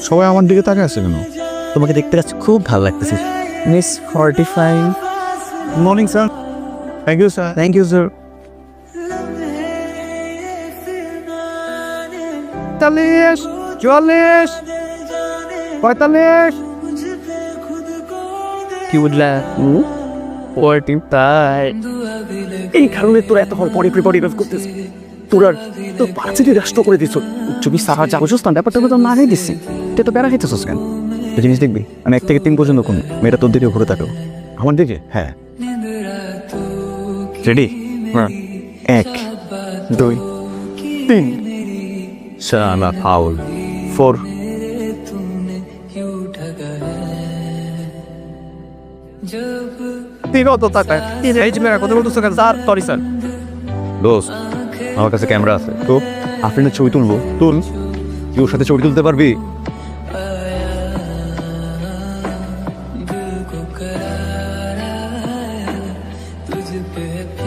সবাই আমার দিকে তাকিয়ে আছে কেন? তোমাকে দেখতে কাছে খুব ভালো লাগতেছে। Miss 45। Morning sir. Thank you sir. Thank you sir. 43, 44, 45। কি বুঝলা? 45। এই কারণে তোরা এতক্ষণ পরে প্রিপারেটিভ করতেছিস। তোরা তো ভার্সিটি রাষ্ট্র করে দিচ্ছ। তুমি সারা যাবছস না, ব্যাপারটা তো না হয়ে দিচ্ছি। তুই তো বেড়া খাইতেছিস কেন? তুই জিনিস দেখবি, আমি 1 থেকে 3 পর্যন্ত কোন মেয়েটা তোর দিকে ঘুরে থাকো। আমার দিকে? হ্যাঁ। রেডি? হ্যাঁ। 1 2 3। শালা ফাউল। 4। দোস্ত, আমার কাছে ক্যামেরা আছে, তো আফরিনের ছবি তুলবো। তুল, তুই ওর সাথে ছবি তুলতে পারবি?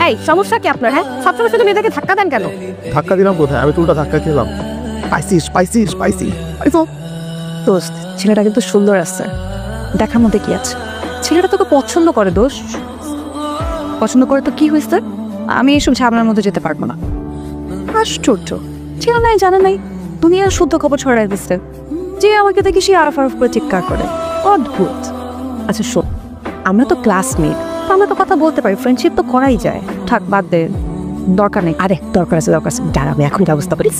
এই সমস্যা কি আপনার? হ্যাঁ, সবসময় শুধু মেয়েদেরকে ধাক্কা দেন কেন? ধাক্কা দিলাম কোথায়? আমি তো উল্টা ধাক্কা খেলাম। স্পাইসি। দোস্ত, ছেলেটা কিন্তু সুন্দর আছে, দেখার মধ্যে কি আছে? ছেলেটা তোকে পছন্দ করে। দোষ পছন্দ করে তো কি হয়েছে? আমি এসব ঝামেলার মধ্যে যেতে পারবো না। আশ্চর্য, ছেলে নাই জানা নাই, দুনিয়ার শুদ্ধ খবর ছড়াই দিচ্ছে যে আমাকে দেখি সে আরফ করে চিৎকার করে। অদ্ভুত। আচ্ছা শোন, আমরা তো ক্লাসমেট, আমরা তো কথা বলতে পারি, ফ্রেন্ডশিপ তো করাই যায়। থাক, বাদ দে, দরকার নেই। আরে দরকার আছে দাঁড়াবে, এখন ব্যবস্থা করি।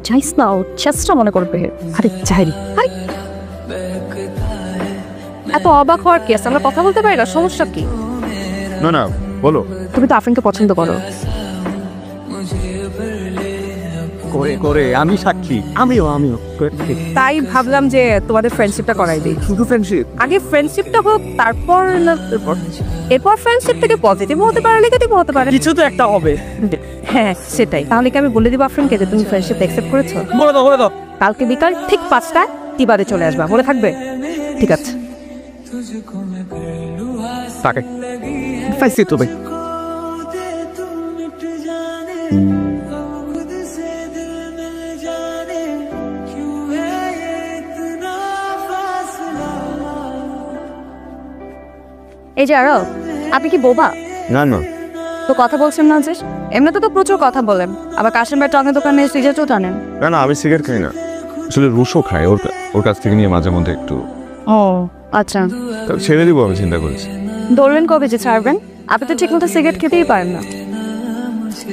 যাইস না, চেষ্টা মনে করবে। আরে যাই, এত অবাক হওয়ার কি আছে? আমরা কথা বলতে পারি না, সমস্যা কি? না বলো। তুমি তো আফরিনকে পছন্দ করো। করে আমি সাক্ষী। আমিও তাই ভাবলাম যে তোমাদের ফ্রেন্ডশিপটা করাই দিই। শুধু ফ্রেন্ডশিপ? আগে ফ্রেন্ডশিপটা হোক, তারপর এরপর ফ্রেন্ডশিপ থেকে পজিটিভ হতে পারে, নেগেটিভ হতে পারে, কিছু তো একটা হবে। হ্যাঁ সেটাই। তাহলে কি আমি বলে দিব আফরিনকে যে তুমি ফ্রেন্ডশিপ অ্যাকসেপ্ট করেছো? বলে দাও। কালকে বিকাল ঠিক 5টায় তিবাদে চলে আসবা, মনে থাকবে? ঠিক আছে। তাকে ফাইসি তো ভাই। এই যে আরো, আপনি কি বোবা? না তো কথা বলছেন না যে? এমনিতে তো প্রচুর কথা বলেন, আবার কাশেম ভাই টঙের দোকানে সিগারেটও টানেন। না আমি সিগারেট খাই না, আসলে রুশো খাই, ওর কাছ থেকে নিয়ে মাঝে মধ্যে একটু। ও আচ্ছা, ছেড়ে দিব আমি চিন্তা করেছি। ধরলেন কবে যে ছাড়বেন? আপনি তো ঠিক মতো সিগারেট খেতেই পারেন না।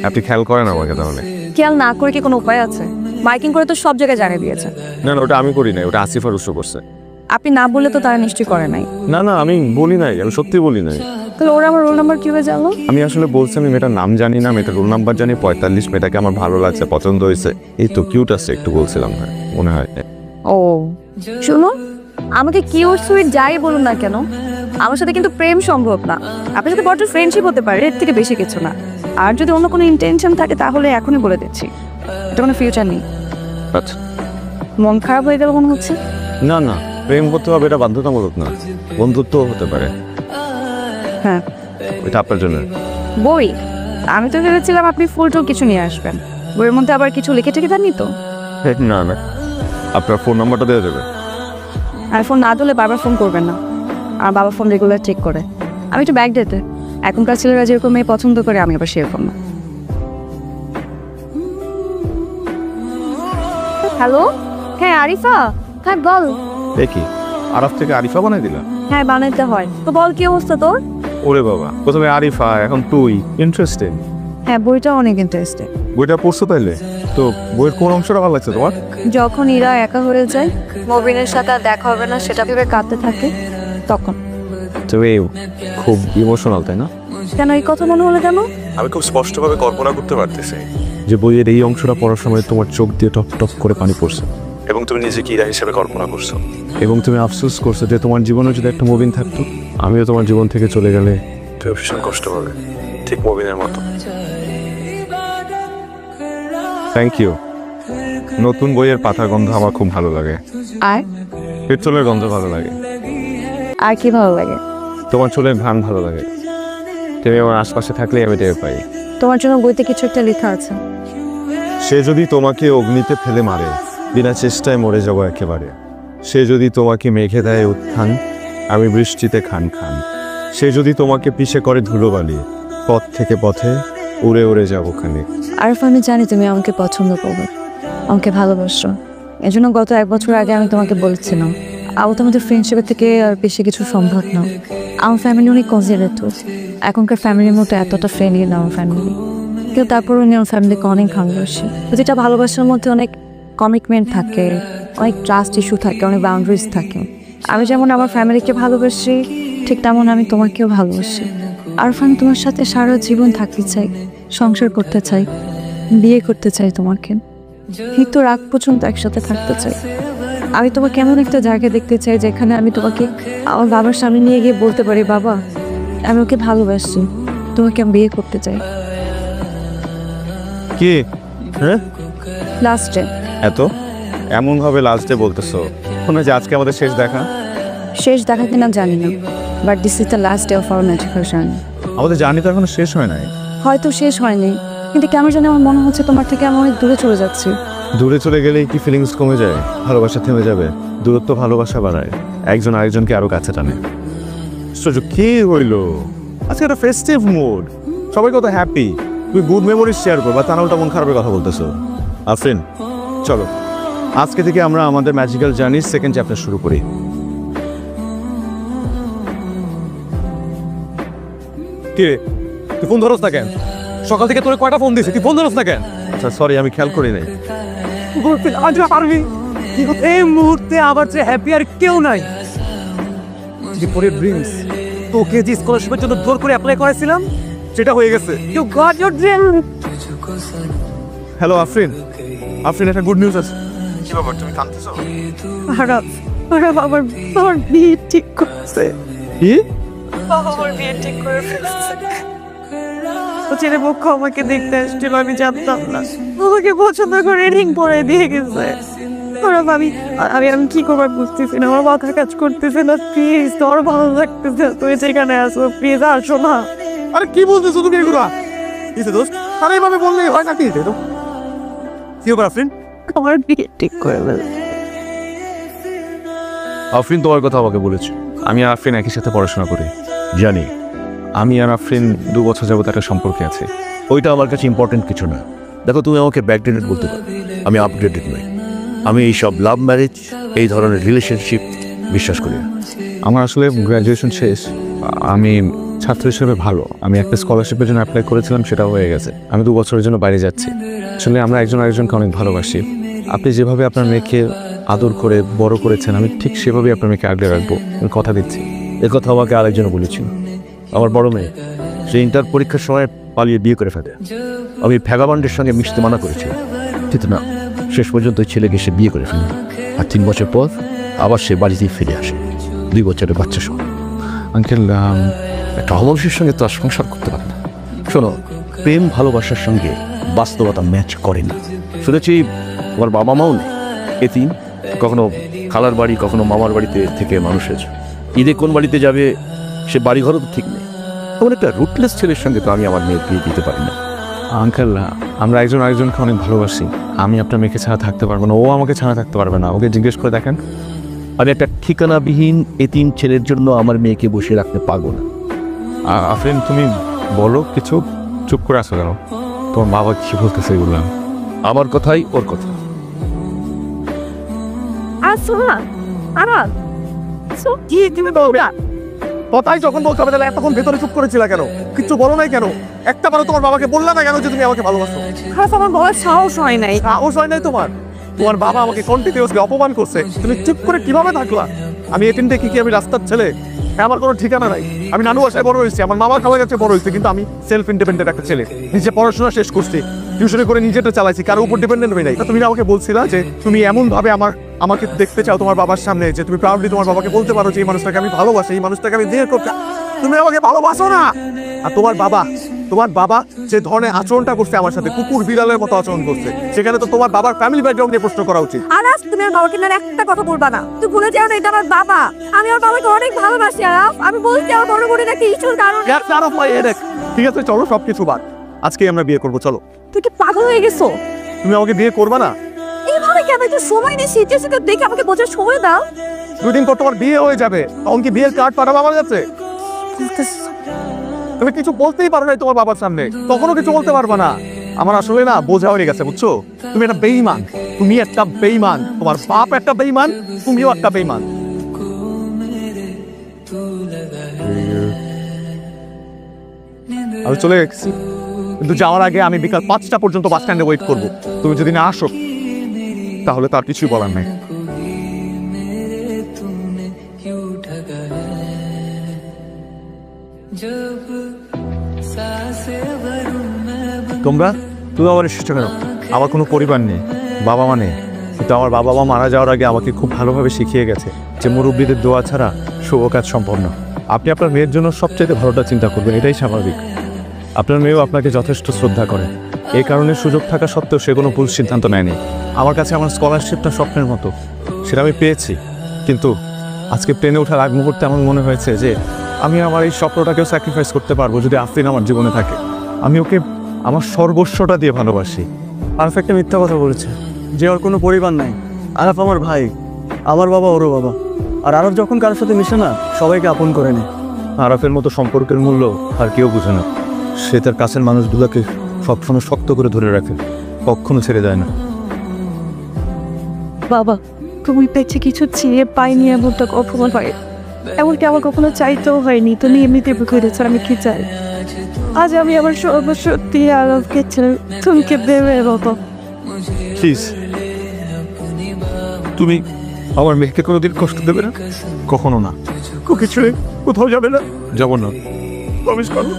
আপনি খেয়াল করেন আমাকে তাহলে? খেয়াল না করে কি কোনো উপায় আছে? মাইকিং করে তো সব জায়গায় জানিয়ে দিয়েছে। না ওটা আমি করি নাই, ওটা আসিফা রুশো করছে। আপনি না বললে তো তারা নিশ্চয়ই করে নাই। না আমি বলি নাই, আমি সত্যি বলি নাই। তাহলে ওরা আমার রোল নাম্বার কিভাবে জানলো? আমি আসলে বলছি আমি মেয়েটার নাম জানি না, মেয়েটার রোল নাম্বার জানি 45, মেয়েটাকে আমার ভালো লাগছে, পছন্দ হয়েছে, এই তো কিউট আছে একটু বলছিলাম। হ্যাঁ মনে হয়। ও শুনো, আমাকে কিউট সুইট যাই বলুন না কেন, আমার সাথে কিন্তু প্রেম সম্ভব না। আপনার সাথে বড় ফ্রেন্ডশিপ হতে পারে, এর থেকে বেশি কিছু না। আর যদি অন্য কোনো ইন্টেনশন থাকে তাহলে এখনই বলে দিচ্ছি, এটা কোনো ফিউচার নেই। আচ্ছা, মন খারাপ হয়ে গেল মনে হচ্ছে। না প্রেম করতে হবে এটা বাধ্যতামূলক না, বন্ধুত্ব হতে পারে। হ্যাঁ এটা আপনার জন্য। বই? আমি তো ভেবেছিলাম আপনি ফুল টুল কিছু নিয়ে আসবেন, বইয়ের মধ্যে আবার কিছু লিখে টেকে দেননি তো? না আপনার ফোন নাম্বারটা দেওয়া যাবে? আর ফোন না দিলে বারবার ফোন করবেন না, আর বাবা ফোন রেগুলার চেক করে। আমি একটু ব্যাগ দিতে, এখনকার ছেলেরা যেরকম মেয়ে পছন্দ করে আমি আবার সেরকম না। হ্যালো, হ্যাঁ আরিফা, হ্যাঁ বল। দেখি আরফ থেকে আরিফা বানাই দিলা? হ্যাঁ বানাইতে হয় তো, বল কি অবস্থা তোর? ওরে বাবা, প্রথমে আরিফা এখন তুই, ইন্টারেস্টিং। হ্যাঁ বইটা অনেক ইন্টারেস্টিং। বইটা পড়ছো তাইলে? তো বইয়ের কোন অংশটা ভালো লাগছে তোমার? যখন ইরা একা হয়ে যায়, মবিনের সাথে আর দেখা হবে না সেটা ভেবে কাঁদতে থাকে, তখন। তুমি খুব ইমোশনাল তাই না? কেন এই কথা মনে হলো কেন? আমি খুব স্পষ্টভাবে কল্পনা করতে পারতেছি যে বইয়ের এই অংশটা পড়ার সময় তোমার চোখ দিয়ে টপ টপ করে পানি পড়ছে, এবং তুমি নিজেকে ইরা হিসেবে কল্পনা করছো, এবং তুমি আফসোস করছো যে তোমার জীবনে যদি একটা মবিন থাকতো, আমিও তোমার জীবন থেকে চলে গেলে তুমি ভীষণ কষ্ট পাবে, ঠিক মবিনের মতো। Thank you. নতুন বইয়ের পাতার গন্ধ আমার খুব ভালো লাগে, আর পেট্রোলের গন্ধ ভালো লাগে। আর কি ভালো লাগে? তোমার চুলের ঘ্রাণ ভালো লাগে, তুমি আমার আশপাশে থাকলেই আমি টের পাই। তোমার জন্য বইতে কিছু একটা লেখা আছে। সে যদি তোমাকে অগ্নিতে ফেলে মারে, বিনা চেষ্টায় মরে যাব একেবারে। সে যদি তোমাকে মেঘে দেয় উত্থান, আমি বৃষ্টিতে খান খান। সে যদি তোমাকে পিষে করে ধুলোবালি, পথ থেকে পথে উড়ে উড়ে যাবো খানে। আরফ, আমি জানি তুমি আমাকে পছন্দ করবে, আমাকে ভালোবাসো। এজন্য গত 1 বছর আগে আমি তোমাকে বলেছিলাম আবার তোমাদের ফ্রেন্ডশিপের থেকে আর বেশি কিছু সম্ভব না। আমার ফ্যামিলি অনেক কনজারভেটিভ, এখনকার ফ্যামিলির মতো এতটা ফ্রেন্ডলি না আমার ফ্যামিলি, কিন্তু তারপরে উনি আমার ফ্যামিলিকে অনেক ভালোবাসি। যেটা ভালোবাসার মধ্যে অনেক কমিটমেন্ট থাকে, অনেক ট্রাস্ট ইস্যু থাকে, অনেক বাউন্ডারিজ থাকে। আমি যেমন আমার ফ্যামিলিকে ভালোবাসি, ঠিক তেমন আমি তোমাকেও ভালোবাসি। আরফ, আমি তোমার সাথে সারা জীবন থাকতে চাই, সংসার করতে চাই, বিয়ে করতে চাই তোমাকে, মৃত্যুর আগ পর্যন্ত একসাথে থাকতে চাই। আমি তোমাকে এমন একটা জায়গা দেখতে চাই যেখানে আমি তোমাকে আমার বাবার সামনে নিয়ে গিয়ে বলতে পারি, বাবা আমি ওকে ভালোবাসি, তোমাকে আমি বিয়ে করতে চাই। কি? হ্যাঁ, লাস্টে এত এমনভাবে লাস্টে বলতেছো মনে হয় যে আজকে আমাদের শেষ দেখা। শেষ দেখা কিনা জানি না, but this is the last day of our magical journey. আমাদের জার্নি তো এখনো শেষ হয় নাই। হয়তো শেষ হয়নি, কিন্তু কেমন জানি আমার মনে হচ্ছে তোমার থেকে আমি অনেক দূরে চলে যাচ্ছি। দূরে চলে গেলেই কি ফিলিংস কমে যায়? ভালোবাসা থেমে যাবে? দূরত্ব ভালোবাসা বাড়ায়, একজন আরেকজনকে আরো কাছে টানে। সুযোগ কি হইলো? আজকে একটা ফেস্টিভ মুড, সবাই কত হ্যাপি। তুই গুড মেমোরিজ শেয়ার করবা, তা না উল্টা মন খারাপের কথা বলতেছো। আফরিন, চলো আজকে থেকে আমরা আমাদের ম্যাজিক্যাল জার্নির সেকেন্ড চ্যাপ্টার শুরু করি। কি রে, তুই ফোন ধরস না কেন? সকাল থেকে তোরে কয়টা ফোন দিয়েছি, তুই ফোন ধরস না কেন? আচ্ছা সরি, আমি খেয়াল করি নাই। পারবি এই মুহূর্তে আবার যে হ্যাপি আর কেউ নাই। পরে ড্রিমস, তোকে যে স্কলারশিপের জন্য জোর করে অ্যাপ্লাই করেছিলাম সেটা হয়ে গেছে। You got your dream. Hello Afrin, Afrin একটা গুড নিউজ আছে। কি ব্যাপার, তুমি কাঁদতেছো? আরফ আমার বিয়ে ঠিক করছে। কি? আমার বিয়ে ঠিক করে ফেলছে। ও ছেলে পক্ষ আমাকে দেখতে আসছিল, আমি জানতাম না। আমাকে পছন্দ করে রিং পরে দিয়ে গেছে। আরফ, আমি কি করবার বুঝতেছি না, আমার মাথা কাজ করতেছে না। প্লিজ, তোর ভালো লাগতেছে, তুই যেখানে আসো প্লিজ আসো না। আরে কি বলতেছো তুমি এগুলা? কিসে দোস্ত? আরে এভাবে বললেই হয় নাকি? তো কি ব্যাপার আফরিন? আমার বিয়ে ঠিক করে ফেলছে। আফরিন তোমার কথা আমাকে বলেছে। আমি আর আফরিন একই সাথে পড়াশোনা করি। জানি আমি আর আফরিন 2 বছর যাবত একটা সম্পর্কে আছে। ওইটা আমার কাছে ইম্পর্টেন্ট কিছু না। দেখো, তুমি আমাকে ব্যাকডেটেড বলতে পারো, আমি আপডেটেড নই। আমি এইসব লাভ ম্যারেজ, এই ধরনের রিলেশনশিপ বিশ্বাস করি না। আমার আসলে গ্র্যাজুয়েশন শেষ, আমি ছাত্র হিসেবে ভালো। আমি একটা স্কলারশিপের জন্য অ্যাপ্লাই করেছিলাম, সেটাও হয়ে গেছে। আমি 2 বছরের জন্য বাইরে যাচ্ছি। আসলে আমরা একজন আরেকজনকে অনেক ভালোবাসি। আপনি যেভাবে আপনার মেয়েকে আদর করে বড় করেছেন, আমি ঠিক সেভাবেই আপনার মেয়েকে আগলে রাখবো, আমি কথা দিচ্ছি। এ কথা আমাকে আরেকজন বলেছিল। আমার বড় মেয়ে, সে ইন্টার পরীক্ষার সময় পালিয়ে বিয়ে করে ফেলে। আমি ভ্যাগাবান্ডের সঙ্গে মিশতে মানা করেছি, কিন্তু না, শেষ পর্যন্ত ওই ছেলেকে সে বিয়ে করে ফেলে। আর 3 বছর পর আবার সে বাড়িতেই ফিরে আসে, 2 বছরের বাচ্চা সহ। আঙ্কেল, একটা অমানুষের সঙ্গে তো আর সংসার করতে পারে না। শোনো, প্রেম ভালোবাসার সঙ্গে বাস্তবতা ম্যাচ করে না। শুনেছি তোমার বাবা মাও নেই, এতিম, কখনো খালার বাড়ি কখনো মামার বাড়িতে থেকে মানুষ হয়েছে। ঈদে কোন বাড়িতে যাবে সে বাড়িঘরও তো ঠিক নেই। এমন একটা রুটলেস ছেলের সঙ্গে তো আমি আমার মেয়ের বিয়ে দিতে পারি না। আঙ্কেল, আমরা একজন আরেকজনকে অনেক ভালোবাসি। আমি আপনার মেয়েকে ছাড়া থাকতে পারবো না, ও আমাকে ছাড়া থাকতে পারবে না। ওকে জিজ্ঞেস করে দেখেন। আমি একটা ঠিকানাবিহীন এতিম ছেলের জন্য আমার মেয়েকে বসে রাখতে পারবো না। আফরিন, তুমি বলো কিছু, চুপ করে আসো কেন? তোমার বাবা কি বলতেছে এগুলো? আমার কথাই ওর কথা। আসো না আরাম, কি তুমি বলবে? কথাই যখন বলতে হবে তাহলে এতক্ষণ ভেতরে চুপ করেছিলা কেন? কিচ্ছু বলো নাই কেন? একটা বারো তোমার বাবাকে বললা না কেন যে তুমি আমাকে ভালোবাসো? খারাপ, আমার বলার সাহস হয় নাই। সাহস হয় নাই তোমার? তোমার বাবা আমাকে কন্টিনিউয়াসলি অপমান করছে, তুমি চুপ করে কিভাবে থাকলা? আমি এতিম দেখি কি আমি রাস্তার ছেলে? আমার কোনো ঠিকানা নাই। আমি নানু বাসায় বড় হয়েছি, আমার মামা খাওয়া কাছে বড় হয়েছে, কিন্তু আমি সেলফ ইন্ডিপেন্ডেন্ট একটা ছেলে। নিজে পড়াশোনা শেষ করছি, টিউশনি করে নিজেটা চালাইছি, কারো উপর ডিপেন্ডেন্ট হই নাই। তুমি আমাকে বলছিলা যে তুমি এমন ভাবে আমাকে দেখতে চাও তোমার বাবার সামনে, যে তুমি প্রাউডলি তোমার বাবাকে বলতে পারো যে এই মানুষটাকে আমি ভালোবাসি, এই মানুষটাকে আমি বিয়ে করতে। তুমি আমাকে ভালোবাসো না। আর তোমার বাবা যে ধরনের আচরণটা করছে আমার সাথে, কুকুর বিড়ালের মতো আচরণ করছে, সেখানে তো তোমার বাবার ফ্যামিলি ব্যাকগ্রাউন্ড নিয়ে প্রশ্ন করা উচিত। আরাফ, তুমি আমার বাবাকে না একটা কথা বলবা না। তুই ভুলে যাও না, এটা আমার বাবা। আমি আমার বাবাকে অনেক ভালোবাসি আরাফ। আমি বলছি আমার বড় বোনের একটা ইস্যুর কারণে। ঠিক আছে, চলো সবকিছু বাদ। আজকেই আমরা বিয়ে করবো, চলো। তুই কি পাগল হয়ে গেছো? তুমি আমাকে বিয়ে করবে না? এইভাবে কেন? একটু সময় নিয়ে সিচুয়েশনটা দেখে আমাকে বোঝার সময় দাও। 2 দিন পর তোমার বিয়ে হয়ে যাবে, তখন কি বিয়ের কার্ড পাঠাবো আমার কাছে? তুমি কিছু বলতেই পারো না তোমার বাবার সামনে, তখনও কিছু বলতে পারবে না। আমার আসলে না বোঝা হয়ে গেছে, বুঝছো? তুমি একটা বেঈমান, তুমি একটা বেঈমান, তোমার বাপ একটা বেঈমান, তুমিও একটা বেঈমান। আমি চলে গেছি, কিন্তু যাওয়ার আগে আমি বিকাল 5টা পর্যন্ত বাস স্ট্যান্ডে ওয়েট করবো। তুমি যদি না আসো তাহলে তার কিছুই বলার নেই। তোমরা তুমি আবার এসেছো কেন? আমার কোনো পরিবার নেই, বাবা মা নেই, কিন্তু আমার বাবা মা মারা যাওয়ার আগে আমাকে খুব ভালোভাবে শিখিয়ে গেছে যে মুরব্বীদের দোয়া ছাড়া শুভ কাজ সম্ভব না। আপনি আপনার মেয়ের জন্য সবচেয়ে ভালোটা চিন্তা করবেন, এটাই স্বাভাবিক। আপনার মেয়েও আপনাকে যথেষ্ট শ্রদ্ধা করে, এই কারণে সুযোগ থাকা সত্ত্বেও সে কোনো ভুল সিদ্ধান্ত নেয়নি। আমার কাছে আমার স্কলারশিপটা স্বপ্নের মতো, সেটা আমি পেয়েছি। কিন্তু আজকে প্লেনে ওঠার আগ মুহূর্তে আমার মনে হয়েছে যে আমি আমার এই স্বপ্নটাকেও স্যাক্রিফাইস করতে পারবো যদি আফরিন আমার জীবনে থাকে। আমি ওকে আমার সর্বস্বটা দিয়ে ভালোবাসি। আরফ একটা মিথ্যা কথা বলেছে যে ওর কোনো পরিবার নাই। আরফ আমার ভাই, আমার বাবা ওরও বাবা। আর আরফ যখন কারোর সাথে মিশে না, সবাইকে আপন করে নেয়। আরাফের মতো সম্পর্কের মূল্য আর কেউ বুঝে না। সে তার কাছের মানুষগুলোকে সবসময় শক্ত করে ধরে রাখে, কখনো ছেড়ে যায় না। বাবা, তুমি পেয়েছে কিছু চেয়ে পাইনি, এমনটা কখনো হয়, এমনকি আমার কখনো চাইতেও হয়নি। তুমি এমনিতে বুঝে দিচ্ছ আমি কি চাই। আজ আমি আমার সর্বস্ব দিয়ে আরবকে ছেড়ে তুমি ভেবে বাবা। প্লিজ, তুমি আমার মেয়েকে কোনোদিন কষ্ট দেবে না? কখনো না। ওকে ছেড়ে কোথাও যাবে না? যাবো না, প্রমিস করো।